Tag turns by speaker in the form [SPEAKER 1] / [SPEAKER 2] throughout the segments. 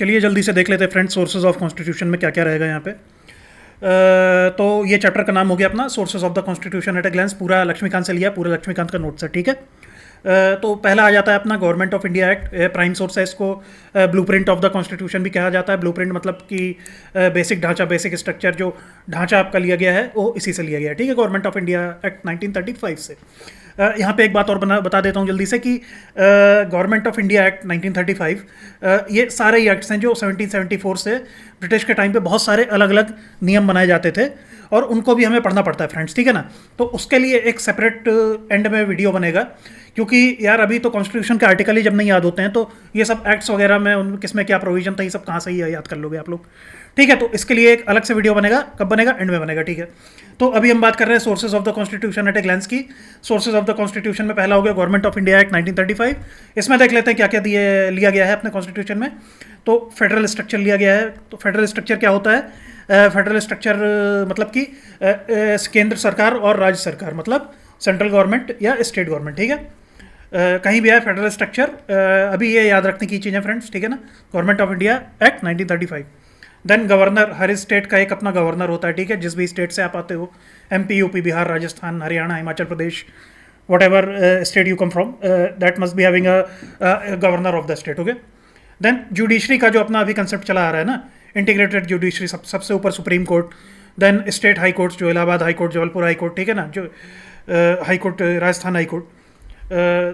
[SPEAKER 1] चलिए जल्दी से देख लेते हैं फ्रेंड्स, सोर्सेज ऑफ कॉन्स्टिट्यूशन में क्या क्या रहेगा यहाँ पे। तो ये चैप्टर का नाम हो गया अपना sources of the constitution eight a glance. पूरा लक्ष्मीकांत से लिया, पूरा लक्ष्मीकांत का नोट्स है, ठीक है। तो पहला आ जाता है अपना government of India act. Prime source है, इसको ब्लूप्रिंट ऑफ द कॉन्स्टिट्यूशन भी कहा जाता है। ब्लूप्रिंट मतलब कि बेसिक ढांचा, बेसिक स्ट्रक्चर, जो ढांचा आपका लिया गया है वो इसी से लिया गया है, ठीक है, गवर्नमेंट ऑफ इंडिया एक्ट 1935 से। यहाँ पे एक बात और बता देता हूँ जल्दी से कि गवर्नमेंट ऑफ इंडिया एक्ट 1935 ये सारे ही एक्ट्स हैं जो 1774 से ब्रिटिश के टाइम पे बहुत सारे अलग अलग नियम बनाए जाते थे और उनको भी हमें पढ़ना पड़ता है फ्रेंड्स, ठीक है ना। तो उसके लिए एक सेपरेट एंड में वीडियो बनेगा, क्योंकि यार अभी तो कॉन्स्टिट्यूशन के आर्टिकल ही जब नहीं याद होते हैं तो ये सब एक्ट्स वगैरह में उन किसमें क्या प्रोविजन था ये सब कहाँ से ही याद कर लोगे आप लोग, ठीक है। तो इसके लिए एक अलग से वीडियो बनेगा। कब बनेगा? एंड में बनेगा, ठीक है। तो अभी हम बात कर रहे हैं sources of the constitution eight a glance की। सोर्सेज ऑफ द कॉन्स्टिट्यूशन में पहला हो गया गवर्नमेंट ऑफ इंडिया एक्ट 1935। इसमें देख लेते हैं क्या क्या लिया गया है अपने कॉन्स्टिट्यूशन में। तो फेडरल स्ट्रक्चर लिया गया है। तो फेडरल स्ट्रक्चर क्या होता है? फेडरल स्ट्रक्चर मतलब कि केंद्र सरकार और राज्य सरकार, मतलब सेंट्रल गवर्नमेंट या स्टेट गवर्नमेंट, ठीक है। कहीं भी है फेडरल स्ट्रक्चर। अभी ये याद रखने की चीज़ें फ्रेंड्स, ठीक है ना। Government of India Act 1935। Then governor, हर स्टेट का एक अपना गवर्नर होता है, ठीक है। जिस भी स्टेट से आप आते हो, MP, UP, Bihar, Rajasthan, Haryana, Himachal Pradesh, whatever state you come from, that must be having a governor of the state, okay. Then judiciary का जो अपना अभी कंसेप्ट चला आ रहा है ना, इंटीग्रेटेड जुडिशरी, सबसे ऊपर supreme court. Then state high courts, जो Allahabad high court, Jabalpur high court, ठीक है ना, जो high court Rajasthan high court.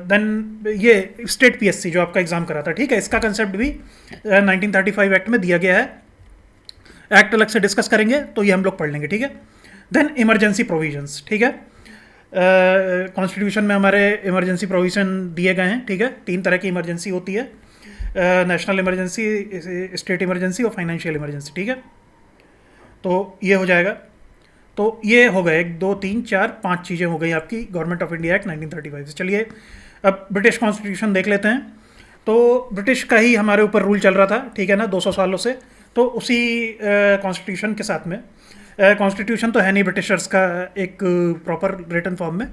[SPEAKER 1] Then ये स्टेट पीएससी जो आपका एग्जाम कराता है, ठीक है। इसका कंसेप्ट भी 1935 एक्ट में दिया गया है। एक्ट अलग से डिस्कस करेंगे तो ये हम लोग पढ़ लेंगे, ठीक है। देन इमरजेंसी प्रोविजंस, ठीक है। कॉन्स्टिट्यूशन में हमारे इमरजेंसी प्रोविजन दिए गए हैं, ठीक है। 3 तरह की इमरजेंसी होती है, नेशनल इमरजेंसी, स्टेट इमरजेंसी और फाइनेंशियल इमरजेंसी, ठीक है। तो ये हो जाएगा। तो ये हो गए 1 2 3 4 5 चीज़ें हो गई आपकी गवर्नमेंट ऑफ इंडिया एक्ट 1935 से। चलिए अब ब्रिटिश कॉन्स्टिट्यूशन देख लेते हैं। तो ब्रिटिश का ही हमारे ऊपर रूल चल रहा था, ठीक है ना, 200 सालों से। तो उसी कॉन्स्टिट्यूशन के साथ में, कॉन्स्टिट्यूशन तो है नहीं ब्रिटिशर्स का एक प्रॉपर रिटन फॉर्म में,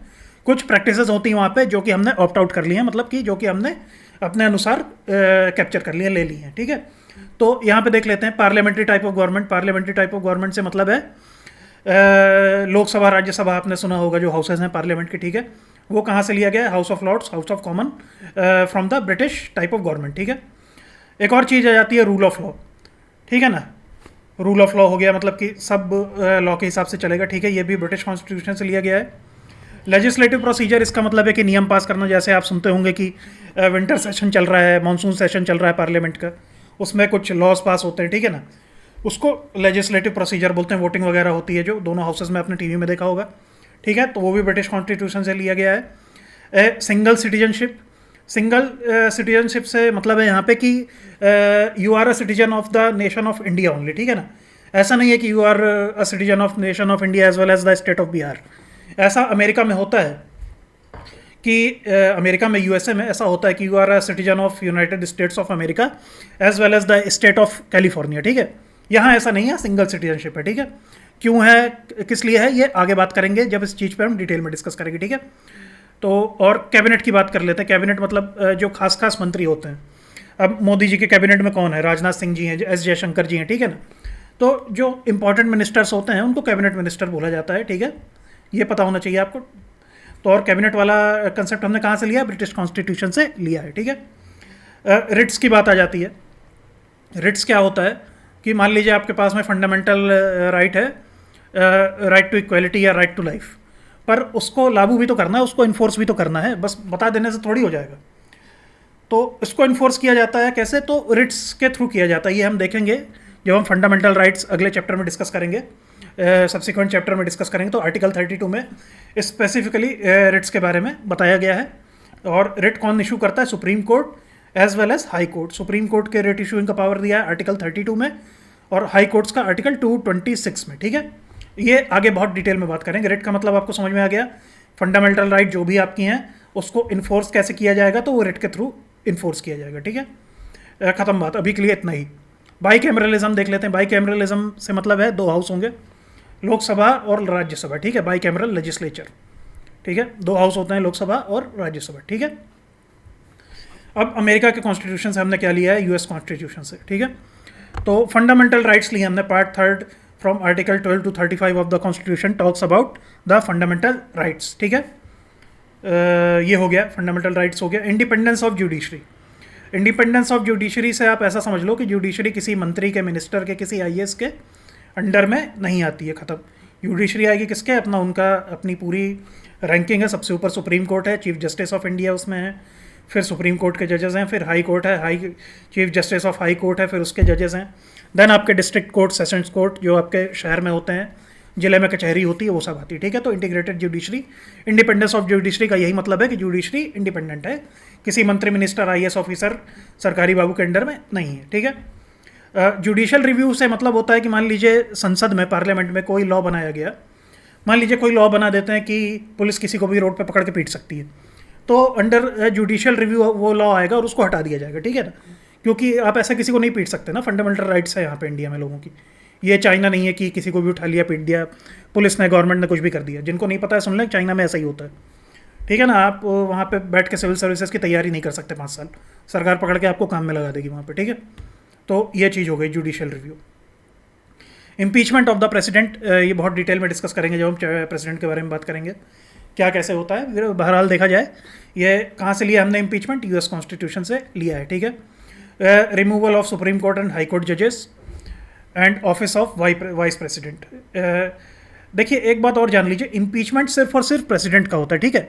[SPEAKER 1] कुछ प्रैक्टिसेस होती हैं वहाँ पे जो कि हमने ऑप्ट आउट कर ली हैं, मतलब कि जो कि हमने अपने अनुसार कैप्चर कर लिए, ले ली हैं, ठीक है। तो यहाँ पे देख लेते हैं parliamentary type of government. Parliamentary type of government से मतलब है लोकसभा, राज्यसभा आपने सुना होगा जो हाउसेज हैं पार्लियामेंट के, ठीक है। वो कहाँ से लिया गया है? House of Lords, House of Common, from the British type of government, ठीक है। एक और चीज़ आ जाती है रूल ऑफ लॉ, ठीक है ना। रूल ऑफ लॉ हो गया मतलब कि सब लॉ के हिसाब से चलेगा, ठीक है। ये भी ब्रिटिश कॉन्स्टिट्यूशन से लिया गया है। लेजिस्लेटिव प्रोसीजर, इसका मतलब है कि नियम पास करना। जैसे आप सुनते होंगे कि विंटर सेशन चल रहा है, मानसून सेशन चल रहा है पार्लियामेंट का, उसमें कुछ लॉज पास होते हैं, ठीक है ना। उसको लेजिस्लेटिव प्रोसीजर बोलते हैं। वोटिंग वगैरह होती है जो दोनों हाउसेज में आपने टीवी में देखा होगा, ठीक है। तो वो भी ब्रिटिश कॉन्स्टिट्यूशन से लिया गया है। सिंगल सिटीजनशिप, सिंगल सिटीजनशिप से मतलब है यहाँ पे कि you are a citizen of the nation of India only, ठीक है ना। ऐसा नहीं है कि you are a citizen of nation of India as well as the state of Bihar. ऐसा अमेरिका में होता है कि अमेरिका में, यूएसए में ऐसा होता है कि you are a citizen of United States of America as well as the state of California, ठीक है। यहाँ ऐसा नहीं है, सिंगल सिटीजनशिप है, ठीक है। क्यों है, किस लिए है, ये आगे बात करेंगे जब इस चीज़ पे हम डिटेल में डिस्कस करेंगे, ठीक है। तो और कैबिनेट की बात कर लेते हैं। कैबिनेट मतलब जो खास खास मंत्री होते हैं। अब मोदी जी के कैबिनेट में कौन है? राजनाथ सिंह जी हैं, एस जयशंकर जी हैं, ठीक है ना। तो जो इंपॉर्टेंट मिनिस्टर्स होते हैं उनको कैबिनेट मिनिस्टर बोला जाता है, ठीक है। ये पता होना चाहिए आपको। तो और कैबिनेट वाला कंसेप्ट हमने कहाँ से लिया? ब्रिटिश कॉन्स्टिट्यूशन से लिया है, ठीक है। रिट्स की बात आ जाती है। रिट्स क्या होता है कि मान लीजिए आपके पास में फंडामेंटल राइट है, राइट टू इक्वलिटी या राइट टू लाइफ, पर उसको लागू भी तो करना है, उसको इन्फोर्स भी तो करना है, बस बता देने से थोड़ी हो जाएगा। तो इसको इन्फोर्स किया जाता है कैसे? तो रिट्स के थ्रू किया जाता है। ये हम देखेंगे जब हम फंडामेंटल राइट्स अगले चैप्टर में डिस्कस करेंगे, सब्सिक्वेंट चैप्टर में डिस्कस करेंगे। तो आर्टिकल 32 में स्पेसिफिकली रिट्स के बारे में बताया गया है। और रिट कौन इशू करता है? Supreme Court as well as High Court. Supreme Court के रिट इशूइंग का पावर दिया है आर्टिकल 32 में, और हाई कोर्ट्स का आर्टिकल 226 में, ठीक है। ये आगे बहुत डिटेल में बात करेंगे। रिट का मतलब आपको समझ में आ गया। फंडामेंटल राइट जो भी आपकी हैं उसको इन्फोर्स कैसे किया जाएगा? तो वो रिट के थ्रू इन्फोर्स किया जाएगा, ठीक है। ख़त्म बात, अभी के लिए इतना ही। बाई कैमरलिज्म देख लेते हैं। बाई कैमरलिज्म से मतलब है 2 हाउस होंगे, लोकसभा और राज्यसभा, ठीक है। बाई कैमरल लेजिस्लेचर, ठीक है। 2 हाउस होते हैं, लोकसभा और राज्यसभा, ठीक है। अब अमेरिका के कॉन्स्टिट्यूशन से हमने क्या लिया है, यूएस कॉन्स्टिट्यूशन से, ठीक है। तो फंडामेंटल राइट्स लिए हमने, part 3 from article 12 to 35 of the constitution talks about the fundamental rights, ठीक है। ये हो गया, फंडामेंटल राइट्स हो गया। Independence of judiciary, independence of judiciary से आप ऐसा समझ लो कि जुडिशरी किसी मंत्री के, मिनिस्टर के, किसी आईएएस के अंडर में नहीं आती है, ख़त्म। जुडिशरी आएगी किसके, अपना, उनका अपनी पूरी रैंकिंग है, सबसे ऊपर सुप्रीम कोर्ट है, चीफ जस्टिस ऑफ इंडिया उसमें है, फिर सुप्रीम कोर्ट के जजेस हैं, फिर हाई कोर्ट है, high chief justice of high court है, फिर उसके जजेस हैं, देन आपके डिस्ट्रिक्ट कोर्ट, सेशंस कोर्ट जो आपके शहर में होते हैं, जिले में कचहरी होती है, वो सब आती है, ठीक है। तो integrated judiciary, independence of judiciary का यही मतलब है कि जुडिशरी इंडिपेंडेंट है, किसी मंत्री, मिनिस्टर, आईएएस ऑफिसर, सरकारी बाबू के अंडर में नहीं है, ठीक है। जुडिशियल रिव्यू से मतलब होता है कि मान लीजिए संसद में, पार्लियामेंट में कोई लॉ बनाया गया, मान लीजिए कोई लॉ बना देते हैं कि पुलिस किसी को भी रोड पे पकड़ के पीट सकती है, तो अंडर जुडिशियल रिव्यू वो लॉ आएगा और उसको हटा दिया जाएगा, ठीक है ना, क्योंकि आप ऐसा किसी को नहीं पीट सकते ना, फंडामेंटल राइट्स है यहाँ पे इंडिया में लोगों की। ये चाइना नहीं है कि किसी को भी उठा लिया, पीट दिया, पुलिस ने, गवर्नमेंट ने कुछ भी कर दिया। जिनको नहीं पता है सुन लें, चाइना में ऐसा ही होता है, ठीक है ना। आप वहाँ पे बैठ के सिविल सर्विसेज की तैयारी नहीं कर सकते 5 साल, सरकार पकड़ के आपको काम में लगा देगी वहाँ पे, ठीक है। तो ये चीज़ हो गई judicial review. Impeachment of the president, ये बहुत डिटेल में डिस्कस करेंगे जब हम प्रेसिडेंट के बारे में बात करेंगे, क्या कैसे होता है। फिर बहरहाल देखा जाए, ये कहाँ से लिया हमने इम्पीचमेंट, यूएस कॉन्स्टिट्यूशन से लिया है, ठीक है। Removal of supreme court and high court जजेस and office of vice president. देखिए एक बात और जान लीजिए, इम्पीचमेंट सिर्फ और सिर्फ प्रेसिडेंट का होता है, ठीक है।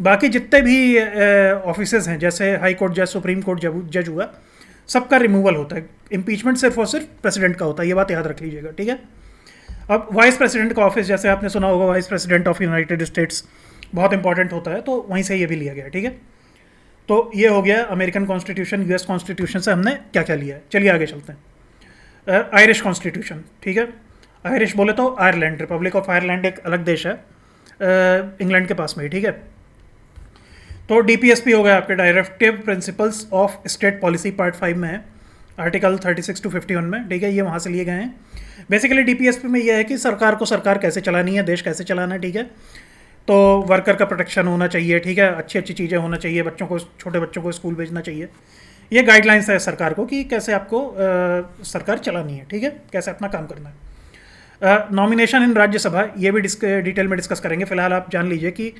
[SPEAKER 1] बाकी जितने भी ऑफिसेज हैं, जैसे हाई कोर्ट जज, सुप्रीम कोर्ट जज हुआ, सबका रिमूवल होता है। इम्पीचमेंट सिर्फ और सिर्फ प्रेसिडेंट का होता है, ये बात याद रख लीजिएगा, ठीक है। अब वाइस प्रेसिडेंट का ऑफिस, जैसे आपने सुना होगा, vice president of United states बहुत इंपॉर्टेंट होता है, तो वहीं से ये भी लिया गया, ठीक है। तो ये हो गया अमेरिकन कॉन्स्टिट्यूशन, यूएस कॉन्स्टिट्यूशन से हमने क्या क्या लिया है। चलिए आगे चलते हैं। आयरिश कॉन्स्टिट्यूशन, ठीक है। आयरिश बोले तो आयरलैंड, रिपब्लिक ऑफ आयरलैंड एक अलग देश है, इंग्लैंड के पास में ही, ठीक है। तो डीपीएसपी हो गया आपके, directive principles of state policy, part 5 में है, आर्टिकल 36 to 51 में, ठीक है। ये वहाँ से लिए गए हैं। बेसिकली डीपीएसपी में ये है कि सरकार को सरकार कैसे चलानी है, देश कैसे चलाना है, ठीक है। तो वर्कर का प्रोटेक्शन होना चाहिए, ठीक है, अच्छी अच्छी चीज़ें होना चाहिए, बच्चों को, छोटे बच्चों को स्कूल भेजना चाहिए। ये गाइडलाइंस है सरकार को कि कैसे आपको सरकार चलानी है, ठीक है, कैसे अपना काम करना है। नॉमिनेशन इन राज्यसभा, ये भी डिटेल में डिस्कस करेंगे। फिलहाल आप जान लीजिए कि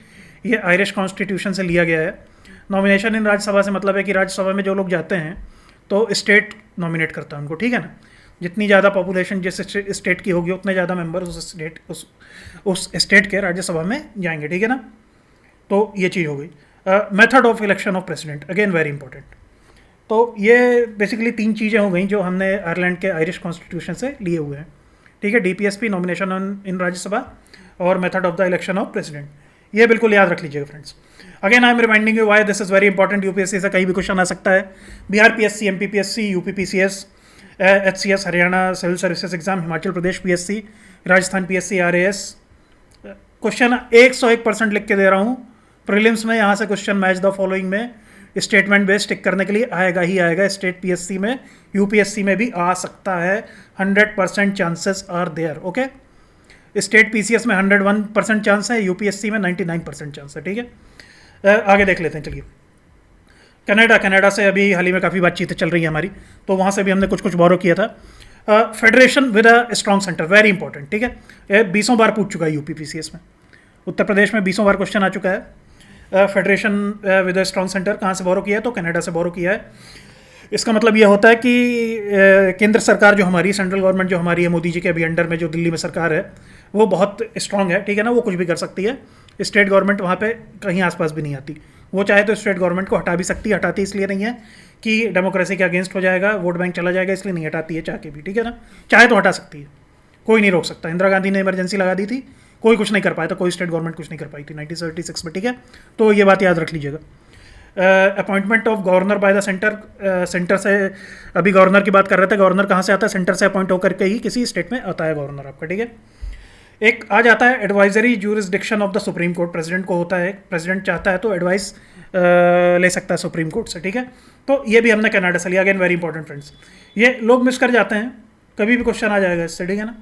[SPEAKER 1] ये आयरिश कॉन्स्टिट्यूशन से लिया गया है। नॉमिनेशन इन राज्यसभा से मतलब है कि राज्यसभा में जो लोग जाते हैं तो स्टेट नॉमिनेट करता है उनको, ठीक है ना। जितनी ज़्यादा पॉपुलेशन जिस स्टेट की होगी, उतने ज़्यादा मेंबर उस स्टेट के राज्यसभा में जाएंगे, ठीक है ना। तो ये चीज़ हो गई। Method of election of president, again very important. तो ये बेसिकली 3 चीज़ें हो गई जो हमने आयरलैंड के आयरिश कॉन्स्टिट्यूशन से लिए हुए हैं, ठीक है। डीपीएसपी, नॉमिनेशन इन राज्यसभा, और method of the election of president, ये बिल्कुल याद रख लीजिएगा friends. Again I am reminding you why this is very important. UPSC से कहीं भी क्वेश्चन आ सकता है। Bihar PSC, MP PSC, UP PCS, HCS, Haryana civil services exam, Himachal Pradesh PSC, Rajasthan PSC, RAS, question 101% लिख के दे रहा हूँ। प्रीलिम्स में यहाँ से क्वेश्चन मैच द फॉलोइंग में स्टेटमेंट बेस्ड टिक करने के लिए आएगा ही आएगा। स्टेट पीएससी में, यूपीएससी में भी आ सकता है, 100% chances are there, okay. State PCS में 101% चांस है, यूपीएससी में 99% चांस है, ठीक है। आगे देख लेते हैं, चलिए। कनाडा से अभी हाल ही में काफ़ी बातचीतें चल रही है हमारी, तो वहाँ से भी हमने कुछ बोरो किया था। Federation with a strong centre, very important, ठीक है। 20 बार पूछ चुका है यूपी पीसीएस में। उत्तर प्रदेश में 20 बार क्वेश्चन आ चुका है। Federation with a strong centre कहाँ से बोरो किया है, तो कनाडा से बोरो किया है। इसका मतलब यह होता है कि केंद्र सरकार जो हमारी, सेंट्रल गवर्नमेंट जो हमारी है, मोदी जी के अभी अंडर में जो दिल्ली में सरकार है, वो बहुत स्ट्रांग है, ठीक है ना। वो कुछ भी कर सकती है। स्टेट गवर्नमेंट वहाँ पे कहीं आसपास भी नहीं आती। वो चाहे तो स्टेट गवर्नमेंट को हटा भी सकती है। हटाती इसलिए नहीं है कि डेमोक्रेसी के अगेंस्ट हो जाएगा, वोट बैंक चला जाएगा, इसलिए नहीं हटाती है, चाह के भी, ठीक है ना। चाहे तो हटा सकती है, कोई नहीं रोक सकता। इंदिरा गांधी ने इमरजेंसी लगा दी थी, कोई कुछ नहीं कर पाया था, कोई स्टेट गवर्नमेंट कुछ नहीं कर पाई थी 1976 में, ठीक है। तो ये बात याद रख लीजिएगा। Appointment of governor by the centre, centre से अभी गवर्नर की बात कर रहे थे। गवर्नर कहाँ से आता है, सेंटर से अपॉइंट होकर के ही किसी स्टेट में आता है गवर्नर आपका, ठीक है। एक आ जाता है advisory jurisdiction of the supreme court, president को होता है, प्रेसिडेंट चाहता है तो एडवाइस ले सकता है सुप्रीम कोर्ट से, ठीक है। तो ये भी हमने कनाडा से लिया, अगेन वेरी इंपॉर्टेंट फ्रेंड्स। ये लोग मिस कर जाते हैं, कभी भी क्वेश्चन आ जाएगा इससे, ठीक है ना।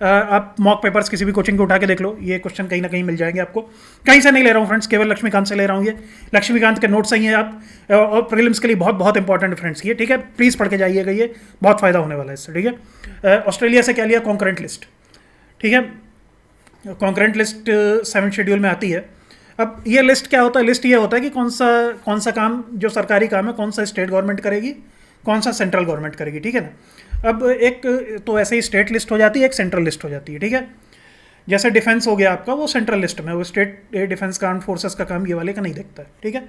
[SPEAKER 1] आप मॉक पेपर्स किसी भी कोचिंग के उठा के देख लो, ये क्वेश्चन कहीं ना कहीं मिल जाएंगे आपको। कहीं से नहीं ले रहा हूँ फ्रेंड्स, केवल लक्ष्मीकांत से ले रहा हूँ। ये लक्ष्मीकांत के नोट्स ही हैं आप, और प्रीलिम्स के लिए बहुत बहुत इंपॉर्टेंट फ्रेंड्स ये, ठीक है। प्लीज़ पढ़ के जाइएगा, ये बहुत फ़ायदा होने वाला है इससे, ठीक है। ऑस्ट्रेलिया से क्या लिया, कॉन्करेंट लिस्ट, ठीक है। कॉन्करेंट लिस्ट 7th शेड्यूल में आती है। अब ये लिस्ट क्या होता है, लिस्ट ये होता है कि कौन सा काम जो सरकारी काम है कौन सा स्टेट गवर्नमेंट करेगी, कौन सा सेंट्रल गवर्नमेंट करेगी, ठीक है ना। अब एक तो ऐसे ही स्टेट लिस्ट हो जाती है, एक सेंट्रल लिस्ट हो जाती है, ठीक है। जैसे डिफेंस हो गया आपका, वो सेंट्रल लिस्ट में, वो स्टेट डिफेंस का आर्म फोर्सेस का काम ये वाले का नहीं देखता है, ठीक है।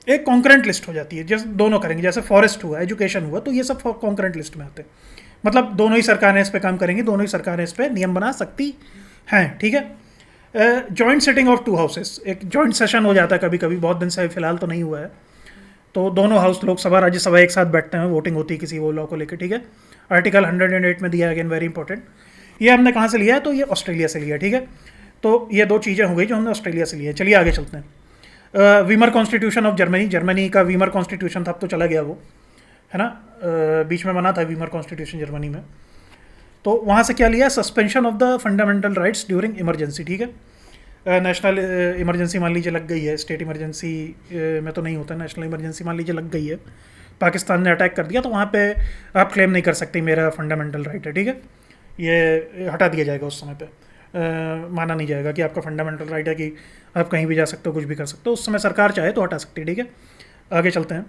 [SPEAKER 1] एक कॉन्करेंट लिस्ट हो जाती है, जैसे दोनों करेंगे, जैसे फॉरेस्ट हुआ, एजुकेशन हुआ, तो ये सब कॉन्करेंट लिस्ट में आते हैं। मतलब दोनों ही सरकारें इस पर काम करेंगी, दोनों ही सरकारें इस पर नियम बना सकती हैं, ठीक है। जॉइंट सिटिंग ऑफ 2 हाउसेस, एक जॉइंट सेशन हो जाता है कभी कभी, बहुत दिन से फिलहाल तो नहीं हुआ है, तो दोनों हाउस, लोकसभा राज्यसभा एक साथ बैठते हैं, वोटिंग होती है किसी वो लॉ को लेकर, ठीक है। आर्टिकल 108 में दिया है, अगेन वेरी इंपॉर्टेंट। ये हमने कहाँ से लिया है, तो ये ऑस्ट्रेलिया से लिया, ठीक है। तो ये 2 चीज़ें हो गई जो हमने ऑस्ट्रेलिया से लिया है। चलिए आगे चलते हैं। Weimar constitution of Germany, Germany का वीमर कॉन्स्टिट्यूशन था, अब तो चला गया वो, है ना। बीच में बना था वीमर कॉन्स्टिट्यूशन जर्मनी में। तो वहाँ से क्या लिया, suspension of the fundamental rights during emergency, ठीक है। नेशनल इमरजेंसी मान लीजिए लग गई है, स्टेट इमरजेंसी में तो नहीं होता, नेशनल इमरजेंसी मान लीजिए लग गई है, पाकिस्तान ने अटैक कर दिया, तो वहाँ पे आप क्लेम नहीं कर सकते मेरा फंडामेंटल राइट है, ठीक है। ये हटा दिया जाएगा उस समय पे, माना नहीं जाएगा कि आपका फंडामेंटल राइट है कि आप कहीं भी जा सकते हो, कुछ भी कर सकते हो। उस समय सरकार चाहे तो हटा सकती है, ठीक है। आगे चलते हैं।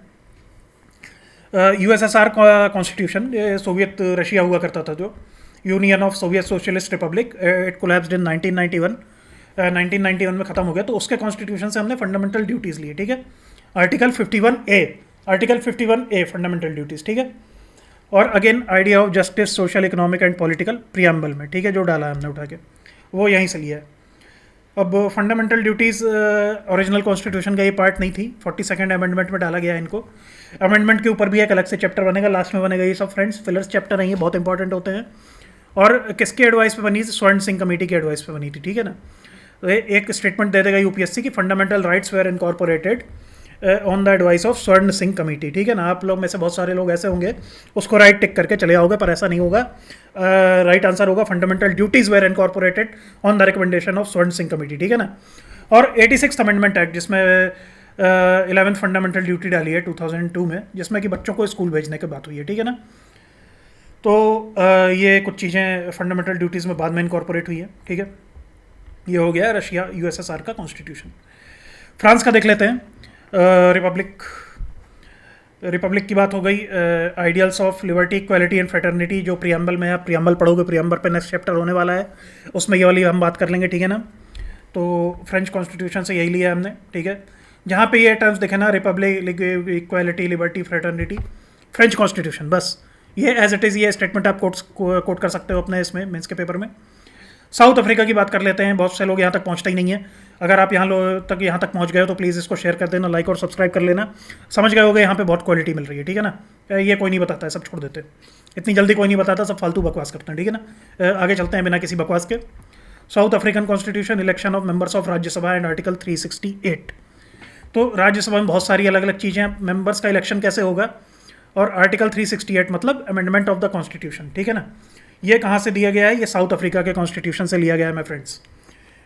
[SPEAKER 1] यूएसएसआर का कॉन्स्टिट्यूशन, सोवियत रशिया हुआ करता था जो, Union of Soviet Socialist Republic, it collapsed in 1991, 1991 में ख़त्म हो गया। तो उसके कॉन्स्टिट्यूशन से हमने फंडामेंटल ड्यूटीज़ लिए, ठीक है। आर्टिकल 51A फंडामेंटल ड्यूटीज़, ठीक है। और again idea of justice, social, economic and political preamble में, ठीक है, जो डाला है हमने उठा के, वो यहीं से लिया है। अब फंडामेंटल ड्यूटीज़ ओरिजिनल कॉन्स्टिट्यूशन का ये पार्ट नहीं थी, 42nd अमेंडमेंट में डाला गया है इनको। अमेंडमेंट के ऊपर भी एक अलग से चैप्टर बनेगा, लास्ट में बनेगा ये सब फ्रेंड्स, फिलर्स चैप्टर नहीं है, बहुत इंपॉर्टेंट होते हैं। और किसकी एडवाइस पे बनी थी, स्वर्ण सिंह कमेटी की एडवाइस पे बनी थी, ठीक है ना। तो एक स्टेटमेंट दे देगा यूपीएससी की, fundamental rights were incorporated on the advice of Swaran Singh committee, ठीक है ना। आप लोग में से बहुत सारे लोग ऐसे होंगे उसको राइट टिक करके चले आओगे, पर ऐसा नहीं होगा। राइट आंसर होगा fundamental duties were incorporated on the recommendation of Swaran Singh committee, ठीक है ना। और 86th अमेंडमेंट एक्ट, जिसमें 11th फंडामेंटल ड्यूटी डाली है 2002 में, जिसमें कि बच्चों को स्कूल भेजने की बात हुई है, ठीक है ना। तो ये कुछ चीज़ें फंडामेंटल ड्यूटीज़ में बाद में इनकॉर्पोरेट हुई है, ठीक है। ये हो गया रशिया यूएसएसआर का कॉन्स्टिट्यूशन। फ्रांस का देख लेते हैं। रिपब्लिक की बात हो गई। Ideals of liberty, equality and fraternity, जो प्रियम्बल में है, आप प्रियम्बल पढ़ोगे, प्रियम्बल पे नेक्स्ट चैप्टर होने वाला है, उसमें ये वाली हम बात कर लेंगे, ठीक है ना। तो फ्रेंच कॉन्स्टिट्यूशन से यही लिया है हमने, ठीक है। जहाँ पे ये टर्म्स देखे ना, Republic, equality, liberty, fraternity, French constitution, बस ये एज इट इज़, ये स्टेटमेंट आप कोट कर सकते हो अपने इसमें मेंस के पेपर में। साउथ अफ्रीका की बात कर लेते हैं। बहुत से लोग यहाँ तक पहुँचते ही नहीं है। अगर आप यहाँ तक पहुँच गए हो तो प्लीज़ इसको शेयर कर देना, लाइक और सब्सक्राइब कर लेना। समझ गए होगे यहाँ पे बहुत क्वालिटी मिल रही है, ठीक है ना। ये कोई नहीं बताता है, सब छोड़ देते हैं, इतनी जल्दी कोई नहीं बताता, सब फालतू बकवास करते हैं, ठीक है ना। आगे चलते हैं बिना किसी बकवास के। South African constitution, election of members of Rajya Sabha and article 368। तो राज्यसभा में बहुत सारी अलग अलग चीज़ें, मेंबर्स का इलेक्शन कैसे होगा, और आर्टिकल 368 मतलब अमेंडमेंट ऑफ द कॉन्स्टिट्यूशन, ठीक है ना। ये कहाँ से दिया गया है, ये साउथ अफ्रीका के कॉन्स्टिट्यूशन से लिया गया है, माय फ्रेंड्स।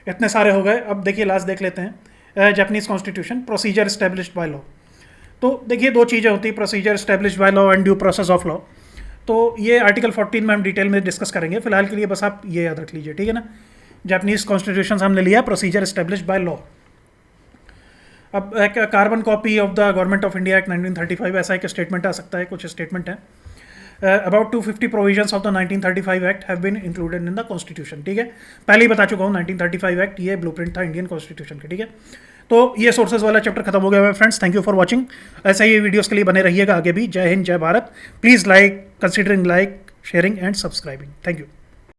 [SPEAKER 1] इतने सारे हो गए। अब देखिए लास्ट देख लेते हैं, Japanese constitution, procedure established by law. तो देखिए 2 चीज़ें होती है, procedure established by law and due process of law. तो ये आर्टिकल 14 में हम डिटेल में डिस्कस करेंगे, फिलहाल के लिए बस आप ये याद रख लीजिए, ठीक है ना। जापानीज कॉन्स्टिट्यूशन हमने लिया, प्रोसीजर एस्टेब्लिश्ड बाय लॉ। अब एक carbon copy of the government of India Act 1935, ऐसा एक स्टेटमेंट आ सकता है, कुछ स्टेटमेंट है। About 250 provisions of the 1935 act have been included in the constitution, ठीक है। पहले ही बता चुका हूँ, 1935 एक्ट ये ब्लूप्रिंट था इंडियन कॉन्स्टिट्यूशन के, ठीक है। तो ये सोर्सेज वाला चैप्टर खत्म हो गया है friends. Thank you for watching. ऐसे ही वीडियोस के लिए बने रहिएगा आगे भी। जय हिंद, जय Bharat. Please like, considering like, sharing and subscribing. Thank you.